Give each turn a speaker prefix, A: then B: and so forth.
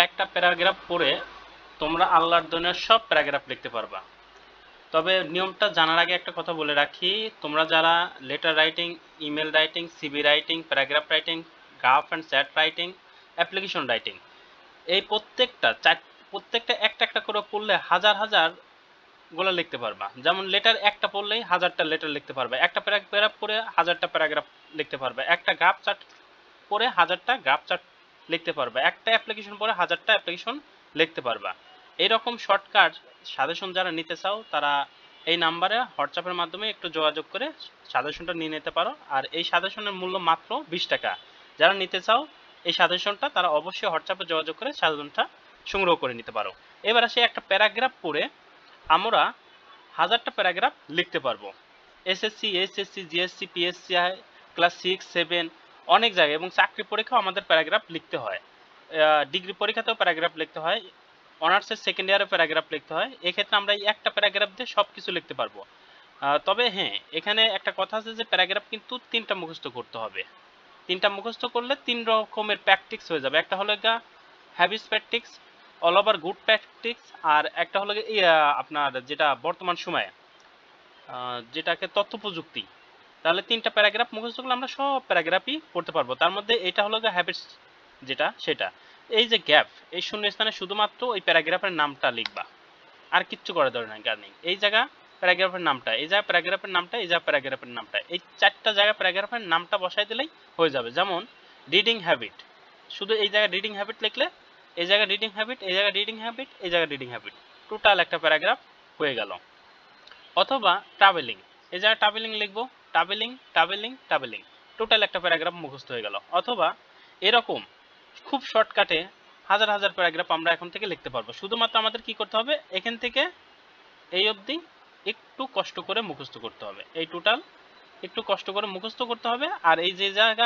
A: একটা প্যারাগ্রাফ পড়ে তোমরা আল্লাহর দুনিয়ার সব প্যারাগ্রাফ লিখতে পারবা। তবে নিয়মটা জানার আগে একটা কথা বলে রাখি, তোমরা যারা letter writing, email writing, CV writing, paragraph writing, graph and chat writing, application writing, এই প্রত্যেকটা একটা একটা করে পড়লে হাজার হাজার গুলো লিখতে পারবা। যেমন লেটার একটা পড়লেই হাজারটা লেটার লিখতে পারবে, একটা প্যারাগ্রাফ পড়ে হাজারটা প্যারাগ্রাফ লিখতে পারবে, একটা গ্রাফ চার্ট পড়ে হাজারটা গ্রাফ চার্ট লিখতে পারবে, একটা অ্যাপ্লিকেশন পড়ে হাজারটা অ্যাপ্লিকেশন লিখতে পারবা। এইরকম শর্টকাট সাজেশন যারা নিতে চাও তারা এই নাম্বারে হোয়াটসঅ্যাপের মাধ্যমে একটু যোগাযোগ করে সাজেশনটা নিয়ে নিতে পারো। আর এই সাজেশনের মূল্য মাত্র 20 টাকা। যারা নিতে চাও এই সাজেশনটা তারা অবশ্যই হোয়াটসঅ্যাপে যোগাযোগ করে সাজেশনটা সংগ্রহ করে নিতে পারো। এবার আসে একটা প্যারাগ্রাফ পড়ে আমরা হাজারটা প্যারাগ্রাফ লিখতে পারবো। SSC, HSC, GSC, PSC, class 6, 7 অনেক জায়গায়, এবং চাকরি পরীক্ষাও আমাদের প্যারাগ্রাফ লিখতে হয়, ডিগ্রি পরীক্ষাতেও প্যারাগ্রাফ লিখতে হয়, অনার্সের সেকেন্ড ইয়ারে প্যারাগ্রাফ লিখতে হয়। এক্ষেত্রে আমরা এই একটা প্যারাগ্রাফ দিয়ে সব কিছু লিখতে পারবো। তবে হ্যাঁ, এখানে একটা কথা আছে যে প্যারাগ্রাফ কিন্তু 3টা মুখস্থ করতে হবে। 3টা মুখস্থ করলে 3 রকমের প্র্যাকটিস হয়ে যাবে। একটা হলো গা habits practice, all over good practice, আর একটা হলো আপনার যেটা বর্তমান সময়ে যেটাকে তথ্য প্রযুক্তি। তাহলে 3টা প্যারাগ্রাফ মুখস্থ করলে আমরা সব প্যারাগ্রাফই পড়তে পারবো। তার মধ্যে এটা হলো হ্যাবিটস যেটা সেটা। এই যে গ্যাপ, এই শূন্যস্থানে শুধুমাত্র ওই প্যারাগ্রাফের নামটা লিখবা, আর কিচ্ছু করা দরকার নেই। এই জায়গা প্যারাগ্রাফের নামটা, এই জায়গা প্যারাগ্রাফের নামটা, এই জায়গা প্যারাগ্রাফের নামটা, এই 4টা জায়গা প্যারাগ্রাফের নামটা বসাই দিলেই হয়ে যাবে। যেমন রিডিং হ্যাবিট, শুধু এই জায়গায় রিডিং হ্যাবিট লিখলে এই জায়গা রিডিং হ্যাবিট, এই জায়গা রিডিং হ্যাবিট, এই জায়গা রিডিং হ্যাবিট, টোটাল একটা প্যারাগ্রাফ হয়ে গেল। অথবা ট্রাভেলিং, এই জায়গায় ট্রাভেলিং লিখবো, ট্রাভেলিং ট্রাভেলিং ট্রাভেলিং, টোটাল একটা প্যারাগ্রাফ মুখস্থ হয়ে গেল। অথবা এরকম খুব শর্টকাটে হাজার হাজার প্যারাগ্রাফ আমরা এখন থেকে লিখতে পারবো। শুধুমাত্র আমাদের কি করতে হবে, এখান থেকে এই অবধি একটু কষ্ট করে মুখস্থ করতে হবে, এই টোটাল একটু কষ্ট করে মুখস্থ করতে হবে। আর এই যে জায়গা